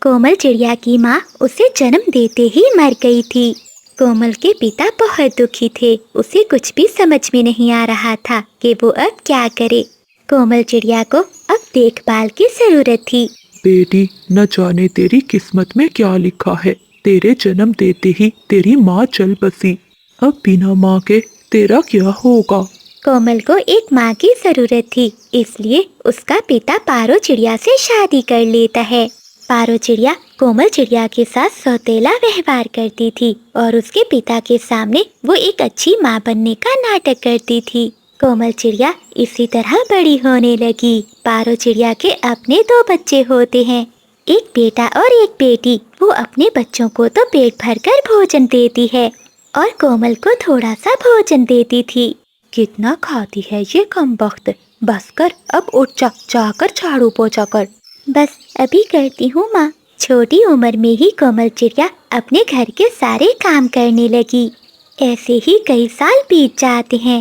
कोमल चिड़िया की माँ उसे जन्म देते ही मर गई थी। कोमल के पिता बहुत दुखी थे। उसे कुछ भी समझ में नहीं आ रहा था कि वो अब क्या करे। कोमल चिड़िया को अब देखभाल की जरूरत थी। बेटी, न जाने तेरी किस्मत में क्या लिखा है। तेरे जन्म देते ही तेरी माँ चल बसी। अब बिना माँ के तेरा क्या होगा। कोमल को एक माँ की जरूरत थी, इसलिए उसका पिता पारो चिड़िया से शादी कर लेता है। पारो चिड़िया कोमल चिड़िया के साथ सौतेला व्यवहार करती थी और उसके पिता के सामने वो एक अच्छी माँ बनने का नाटक करती थी। कोमल चिड़िया इसी तरह बड़ी होने लगी। पारो चिड़िया के अपने 2 बच्चे होते हैं, एक बेटा और एक बेटी। वो अपने बच्चों को तो पेट भरकर भोजन देती है और कोमल को थोड़ा सा भोजन देती थी। कितना खाती है ये कमबख्त। बस कर, अब उठ जा, जाकर झाड़ू पोछा कर। बस अभी करती हूँ माँ। छोटी उम्र में ही कोमल चिड़िया अपने घर के सारे काम करने लगी। ऐसे ही कई साल बीत जाते हैं।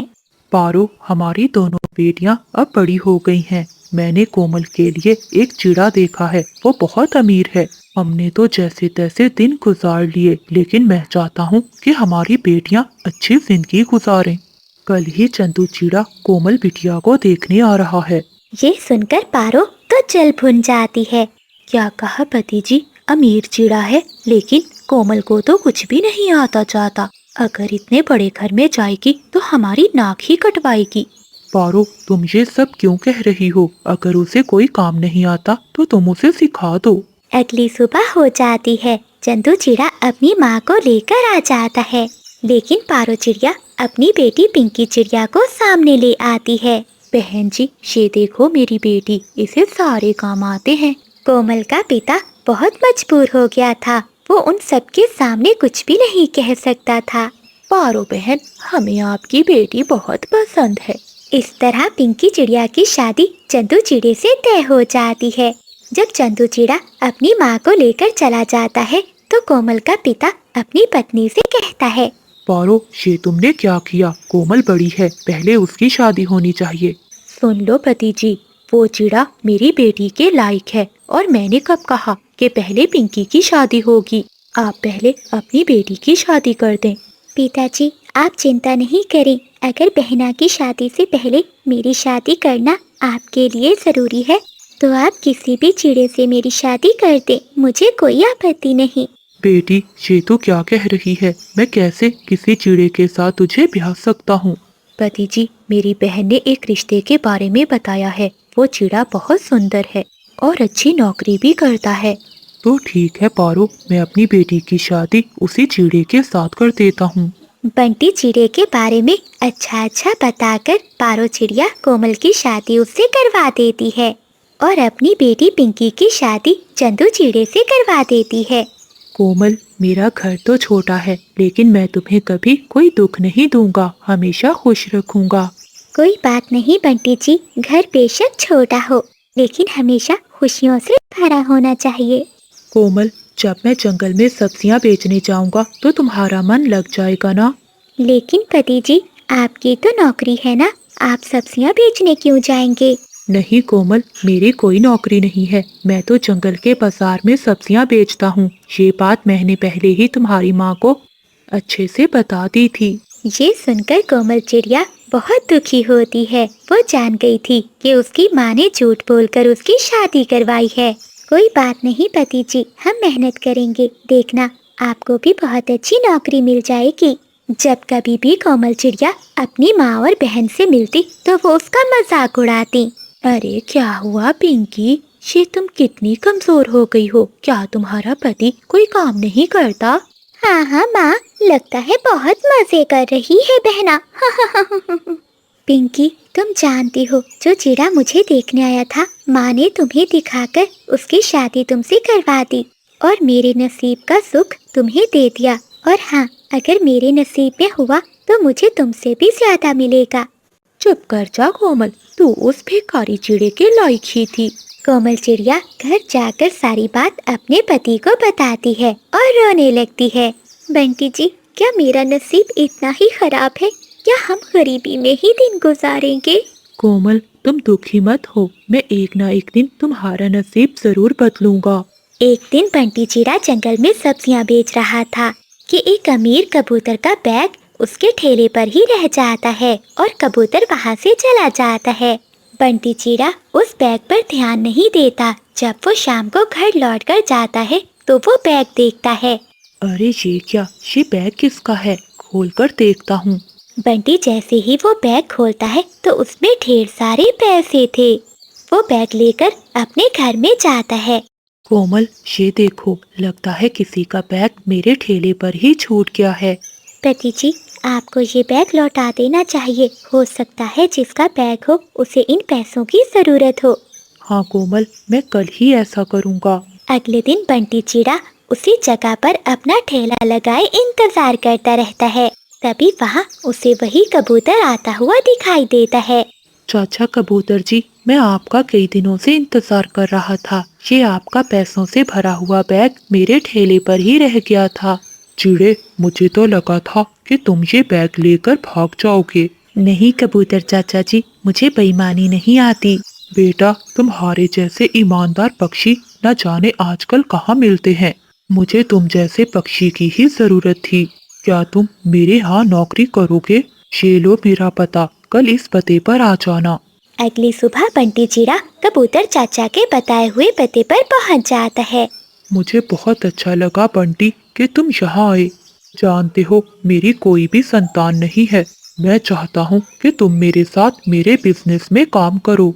पारो, हमारी दोनों बेटियां अब बड़ी हो गई हैं। मैंने कोमल के लिए एक चिड़ा देखा है, वो बहुत अमीर है। हमने तो जैसे तैसे दिन गुजार लिए, लेकिन मैं चाहता हूँ कि हमारी बेटियां अच्छी जिंदगी गुजारें। कल ही चंदू चिड़ा कोमल बिटिया को देखने आ रहा है। ये सुनकर पारो तो जल भुन जाती है। क्या कहा पति जी? अमीर चिड़ा है, लेकिन कोमल को तो कुछ भी नहीं आता जाता। अगर इतने बड़े घर में जाएगी तो हमारी नाक ही कटवाएगी। पारो, तुम ये सब क्यों कह रही हो? अगर उसे कोई काम नहीं आता तो तुम उसे सिखा दो। अगली सुबह हो जाती है। चंदू चिड़ा अपनी माँ को लेकर आ जाता है, लेकिन पारो चिड़िया अपनी बेटी पिंकी चिड़िया को सामने ले आती है। बहन जी, ये देखो मेरी बेटी, इसे सारे काम आते हैं। कोमल का पिता बहुत मजबूर हो गया था। वो उन सबके सामने कुछ भी नहीं कह सकता था। पारो बहन, हमें आपकी बेटी बहुत पसंद है। इस तरह पिंकी चिड़िया की शादी चंदू चिड़े से तय हो जाती है। जब चंदू चिड़ा अपनी माँ को लेकर चला जाता है तो कोमल का पिता अपनी पत्नी से कहता है, पारो, ये तुमने क्या किया? कोमल बड़ी है, पहले उसकी शादी होनी चाहिए। सुन लो पति जी, वो चिड़ा मेरी बेटी के लायक है और मैंने कब कहा कि पहले पिंकी की शादी होगी। आप पहले अपनी बेटी की शादी कर दें। पिताजी, आप चिंता नहीं करें। अगर बहना की शादी से पहले मेरी शादी करना आपके लिए जरूरी है तो आप किसी भी चिड़े से मेरी शादी कर दें, मुझे कोई आपत्ति नहीं। बेटी, ये तो क्या कह रही है? मैं कैसे किसी चिड़े के साथ तुझे ब्याह सकता हूँ? पति जी, मेरी बहन ने एक रिश्ते के बारे में बताया है। वो चिड़ा बहुत सुंदर है और अच्छी नौकरी भी करता है। तो ठीक है पारो, मैं अपनी बेटी की शादी उसी चिड़े के साथ कर देता हूँ। बंटी चिड़े के बारे में अच्छा अच्छा बताकर पारो चिड़िया कोमल की शादी उससे करवा देती है और अपनी बेटी पिंकी की शादी चंदू चिड़े से करवा देती है। कोमल, मेरा घर तो छोटा है, लेकिन मैं तुम्हें कभी कोई दुख नहीं दूंगा, हमेशा खुश रखूंगा। कोई बात नहीं बंटी जी, घर बेशक छोटा हो लेकिन हमेशा खुशियों से भरा होना चाहिए। कोमल, जब मैं जंगल में सब्जियां बेचने जाऊंगा तो तुम्हारा मन लग जाएगा ना? लेकिन पति जी, आपकी तो नौकरी है ना, आप सब्जियां बेचने क्यों जाएंगे? नहीं कोमल, मेरी कोई नौकरी नहीं है। मैं तो जंगल के बाजार में सब्जियां बेचता हूँ। ये बात मैंने पहले ही तुम्हारी माँ को अच्छे से बता दी थी। ये सुनकर कोमल चिड़िया बहुत दुखी होती है। वो जान गई थी कि उसकी माँ ने झूठ बोलकर उसकी शादी करवाई है। कोई बात नहीं पति जी, हम मेहनत करेंगे, देखना आपको भी बहुत अच्छी नौकरी मिल जाएगी। जब कभी भी कोमल चिड़िया अपनी माँ और बहन से मिलती तो वो उसका मजाक उड़ाती। अरे क्या हुआ पिंकी, ये तुम कितनी कमजोर हो गई हो? क्या तुम्हारा पति कोई काम नहीं करता? हाँ हाँ माँ, लगता है बहुत मजे कर रही है बहना। पिंकी, तुम जानती हो जो चिड़ा मुझे देखने आया था, माँ ने तुम्हें दिखाकर उसकी शादी तुमसे करवा दी और मेरे नसीब का सुख तुम्हें दे दिया। और हाँ, अगर मेरे नसीब में हुआ तो मुझे तुमसे भी ज्यादा मिलेगा। चुप कर जा कोमल, तू उस भिखारी चिड़े के लायक ही थी। कोमल चिड़िया घर जाकर सारी बात अपने पति को बताती है और रोने लगती है। बंटी जी, क्या मेरा नसीब इतना ही खराब है? क्या हम गरीबी में ही दिन गुजारेंगे? कोमल, तुम दुखी मत हो, मैं एक ना एक दिन तुम्हारा नसीब जरूर बदलूंगा। एक दिन बंटी चिड़ा जंगल में सब्जियां बेच रहा था कि एक अमीर कबूतर का बैग उसके ठेले पर ही रह जाता है और कबूतर वहां से चला जाता है। बंटी चिड़ा उस बैग पर ध्यान नहीं देता। जब वो शाम को घर लौटकर जाता है तो वो बैग देखता है। अरे ये क्या, ये बैग किसका है? खोलकर देखता हूँ। बंटी जैसे ही वो बैग खोलता है तो उसमें ढेर सारे पैसे थे। वो बैग लेकर अपने घर में जाता है। कोमल, ये देखो, लगता है किसी का बैग मेरे ठेले पर ही छूट गया है। पति जी, आपको ये बैग लौटा देना चाहिए। हो सकता है जिसका बैग हो उसे इन पैसों की जरूरत हो। हाँ कोमल, मैं कल ही ऐसा करूँगा। अगले दिन बंटी चिड़ा उसी जगह पर अपना ठेला लगाए इंतजार करता रहता है। तभी वहाँ उसे वही कबूतर आता हुआ दिखाई देता है। चाचा कबूतर जी, मैं आपका कई दिनों से इंतजार कर रहा था। ये आपका पैसों से भरा हुआ बैग मेरे ठेले पर ही रह गया था। चिड़े, मुझे तो लगा था कि तुम ये बैग लेकर भाग जाओगे। नहीं कबूतर चाचा जी, मुझे बेईमानी नहीं आती। बेटा, तुम्हारे जैसे ईमानदार पक्षी न जाने आजकल कहाँ मिलते हैं। मुझे तुम जैसे पक्षी की ही जरूरत थी। क्या तुम मेरे यहाँ नौकरी करोगे? ये लो मेरा पता, कल इस पते पर आ जाना। अगली सुबह बंटी चिड़ा कबूतर चाचा के बताए हुए पते पर पहुंच जाता है। मुझे बहुत अच्छा लगा बंटी कि तुम यहाँ आए। जानते हो, मेरी कोई भी संतान नहीं है। मैं चाहता हूँ कि तुम मेरे साथ मेरे बिजनेस में काम करो।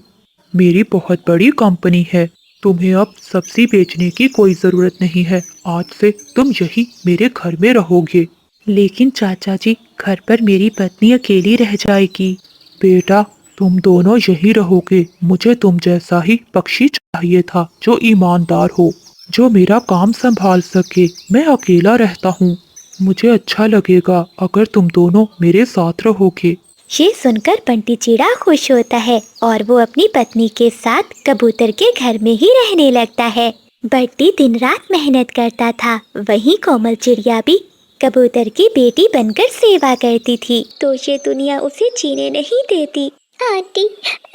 मेरी बहुत बड़ी कंपनी है। तुम्हें अब सब्जी बेचने की कोई जरूरत नहीं है। आज से तुम यही मेरे घर में रहोगे। लेकिन चाचा जी, घर पर मेरी पत्नी अकेली रह जाएगी। बेटा, तुम दोनों यही रहोगे। मुझे तुम जैसा ही पक्षी चाहिए था, जो ईमानदार हो, जो मेरा काम संभाल सके। मैं अकेला रहता हूँ। मुझे अच्छा लगेगा अगर तुम दोनों मेरे साथ रहोगे। ये सुनकर बंटी चिड़ा खुश होता है और वो अपनी पत्नी के साथ कबूतर के घर में ही रहने लगता है। बंटी दिन रात मेहनत करता था। वहीं कोमल चिड़िया भी कबूतर की बेटी बनकर सेवा करती थी, तो ये दुनिया उसे जीने नहीं देती। आंटी,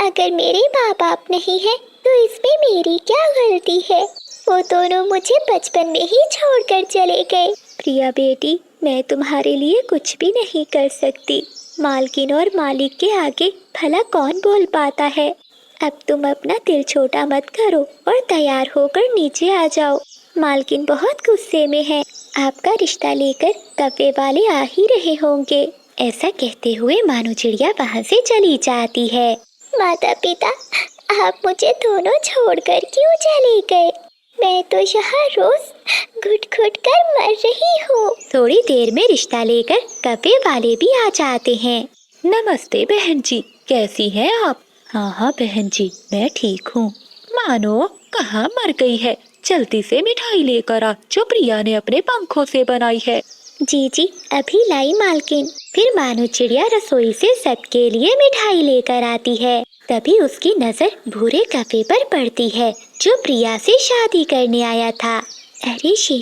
अगर मेरे माँ बाप नहीं है तो इसमें मेरी क्या गलती है? वो दोनों मुझे बचपन में ही छोड़कर चले गए। प्रिया बेटी, मैं तुम्हारे लिए कुछ भी नहीं कर सकती। मालकिन और मालिक के आगे भला कौन बोल पाता है? अब तुम अपना दिल छोटा मत करो और तैयार होकर नीचे आ जाओ। मालकिन बहुत गुस्से में है। आपका रिश्ता लेकर कब्बे वाले आ ही रहे होंगे। ऐसा कहते हुए मानो चिड़िया वहाँ से चली जाती है। माता पिता, आप मुझे दोनों छोड़कर क्यों चले गए? मैं तो यहाँ रोज घुट घुट कर मर रही हूँ। थोड़ी देर में रिश्ता लेकर कब्बे वाले भी आ जाते हैं। नमस्ते बहन जी, कैसी हैं आप? हाँ बहन जी, मैं ठीक हूँ। मानो कहाँ मर गई है? जल्दी से मिठाई लेकर आ, जो प्रिया ने अपने पंखों से बनाई है। जी, अभी लाई मालकिन। फिर मानो चिड़िया रसोई से सबके लिए मिठाई लेकर आती है। तभी उसकी नजर भूरे कब्बे पर पड़ती है, जो प्रिया से शादी करने आया था। अरे ये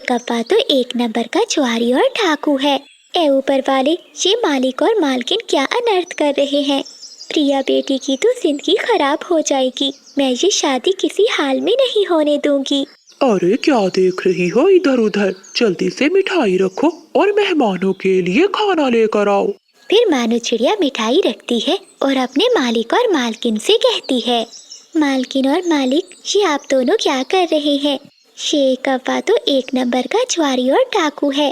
कब्बा तो एक नंबर का जुआरी और डाकू है। ए ऊपर वाले, ये मालिक और मालकिन क्या अनर्थ कर रहे हैं? प्रिया बेटी की तो जिंदगी खराब हो जाएगी। मैं ये शादी किसी हाल में नहीं होने दूंगी। अरे क्या देख रही हो इधर उधर? जल्दी से मिठाई रखो और मेहमानों के लिए खाना लेकर आओ। फिर मानो चिड़िया मिठाई रखती है और अपने मालिक और मालकिन से कहती है, मालकिन और मालिक, ये आप दोनों क्या कर रहे हैं? ये कब्बा तो एक नंबर का जुआरी और डाकू है।